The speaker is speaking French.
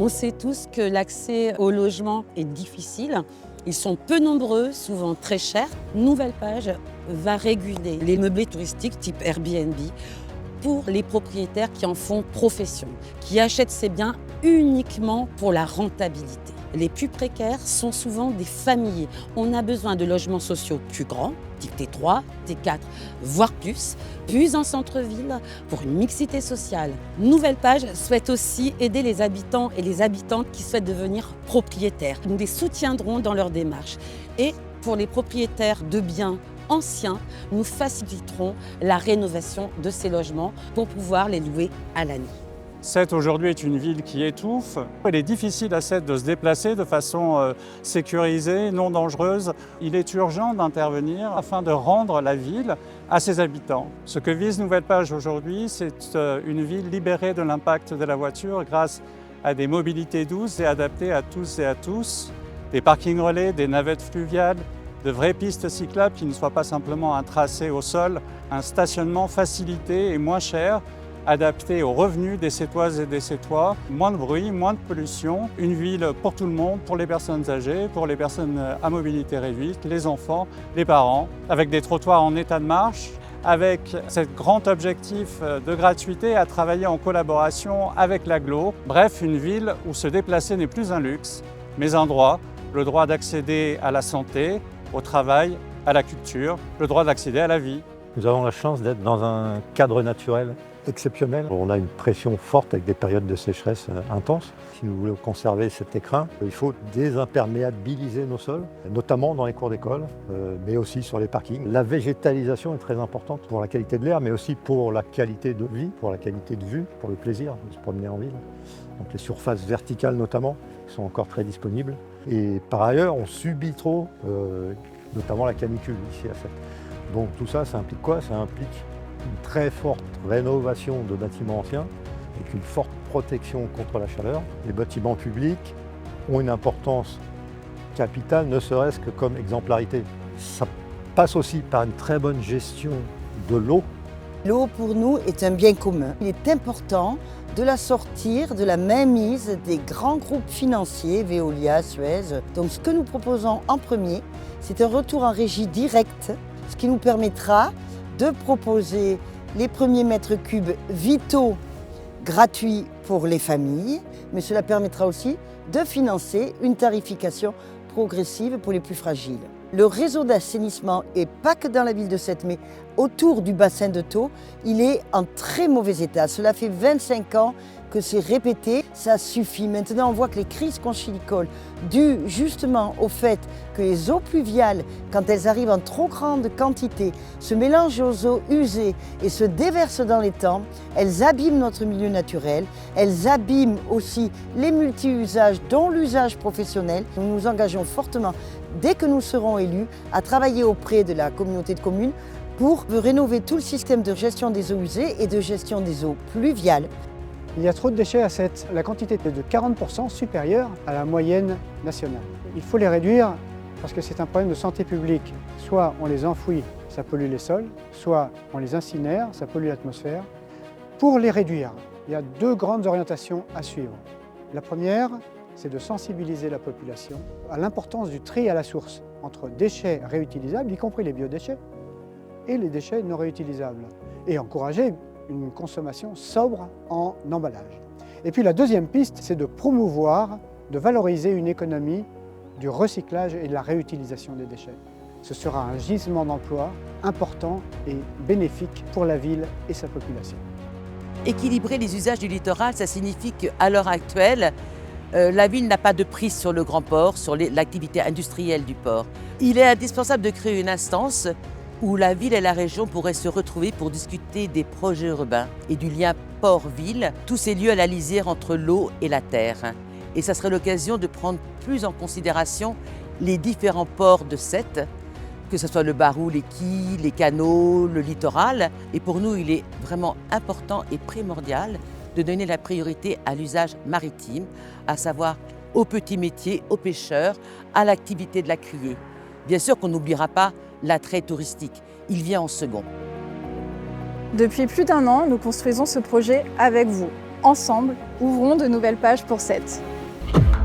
On sait tous que l'accès au logement est difficile. Ils sont peu nombreux, souvent très chers. Nouvelle Page va réguler les meublés touristiques type Airbnb pour les propriétaires qui en font profession, qui achètent ces biens uniquement pour la rentabilité. Les plus précaires sont souvent des familles. On a besoin de logements sociaux plus grands, type T3, T4, voire plus en centre-ville pour une mixité sociale. Nouvelle Page souhaite aussi aider les habitants et les habitantes qui souhaitent devenir propriétaires. Nous les soutiendrons dans leur démarche. Et pour les propriétaires de biens anciens, nous faciliterons la rénovation de ces logements pour pouvoir les louer à l'année. Sète aujourd'hui est une ville qui étouffe. Il est difficile à Sète de se déplacer de façon sécurisée, non dangereuse. Il est urgent d'intervenir afin de rendre la ville à ses habitants. Ce que vise Nouvelle Page aujourd'hui, c'est une ville libérée de l'impact de la voiture grâce à des mobilités douces et adaptées à tous et à tous, des parkings relais, des navettes fluviales, de vraies pistes cyclables qui ne soient pas simplement un tracé au sol, un stationnement facilité et moins cher, adapté aux revenus des Sétoises et des Sétois, moins de bruit, moins de pollution, une ville pour tout le monde, pour les personnes âgées, pour les personnes à mobilité réduite, les enfants, les parents, avec des trottoirs en état de marche, avec ce grand objectif de gratuité à travailler en collaboration avec l'agglo. Bref, une ville où se déplacer n'est plus un luxe, mais un droit, le droit d'accéder à la santé, au travail, à la culture, le droit d'accéder à la vie. Nous avons la chance d'être dans un cadre naturel exceptionnel. On a une pression forte avec des périodes de sécheresse intenses. Si nous voulons conserver cet écrin, il faut désimperméabiliser nos sols, notamment dans les cours d'école, mais aussi sur les parkings. La végétalisation est très importante pour la qualité de l'air, mais aussi pour la qualité de vie, pour la qualité de vue, pour le plaisir de se promener en ville. Donc les surfaces verticales notamment sont encore très disponibles. Et par ailleurs, on subit trop, notamment la canicule ici à Sète. Donc tout ça, ça implique quoi? Ça implique une très forte rénovation de bâtiments anciens avec une forte protection contre la chaleur. Les bâtiments publics ont une importance capitale, ne serait-ce que comme exemplarité. Ça passe aussi par une très bonne gestion de l'eau. L'eau pour nous est un bien commun. Il est important de la sortir de la mainmise des grands groupes financiers, Veolia, Suez. Donc ce que nous proposons en premier, c'est un retour en régie directe, ce qui nous permettra de proposer les premiers mètres cubes vitaux gratuits pour les familles, mais cela permettra aussi de financer une tarification progressive pour les plus fragiles. Le réseau d'assainissement, et pas que dans la ville de Sète, mais autour du bassin de Thau, il est en très mauvais état. Cela fait 25 ans que c'est répété, ça suffit. Maintenant, on voit que les crises conchylicoles, dues justement au fait que les eaux pluviales, quand elles arrivent en trop grande quantité, se mélangent aux eaux usées et se déversent dans l'étang, elles abîment notre milieu naturel, elles abîment aussi les multi-usages, dont l'usage professionnel. Nous nous engageons fortement, dès que nous serons élus, à travailler auprès de la communauté de communes pour rénover tout le système de gestion des eaux usées et de gestion des eaux pluviales. Il y a trop de déchets à Sète. La quantité est de 40% supérieure à la moyenne nationale. Il faut les réduire parce que c'est un problème de santé publique. Soit on les enfouit, ça pollue les sols, soit on les incinère, ça pollue l'atmosphère. Pour les réduire, il y a deux grandes orientations à suivre. La première, c'est de sensibiliser la population à l'importance du tri à la source entre déchets réutilisables, y compris les biodéchets, et les déchets non réutilisables, et encourager une consommation sobre en emballage. Et puis la deuxième piste, c'est de promouvoir, de valoriser une économie du recyclage et de la réutilisation des déchets. Ce sera un gisement d'emplois important et bénéfique pour la ville et sa population. Équilibrer les usages du littoral, ça signifie qu'à l'heure actuelle, la ville n'a pas de prise sur le grand port, sur l'activité industrielle du port. Il est indispensable de créer une instance où la ville et la région pourraient se retrouver pour discuter des projets urbains et du lien port-ville, tous ces lieux à la lisière entre l'eau et la terre. Et ça serait l'occasion de prendre plus en considération les différents ports de Sète, que ce soit le Barou, les quais, les canaux, le littoral. Et pour nous, il est vraiment important et primordial de donner la priorité à l'usage maritime, à savoir aux petits métiers, aux pêcheurs, à l'activité de la crue. Bien sûr qu'on n'oubliera pas l'attrait touristique, il vient en second. Depuis plus d'1 an, nous construisons ce projet avec vous. Ensemble, ouvrons de nouvelles pages pour Sète. Merci.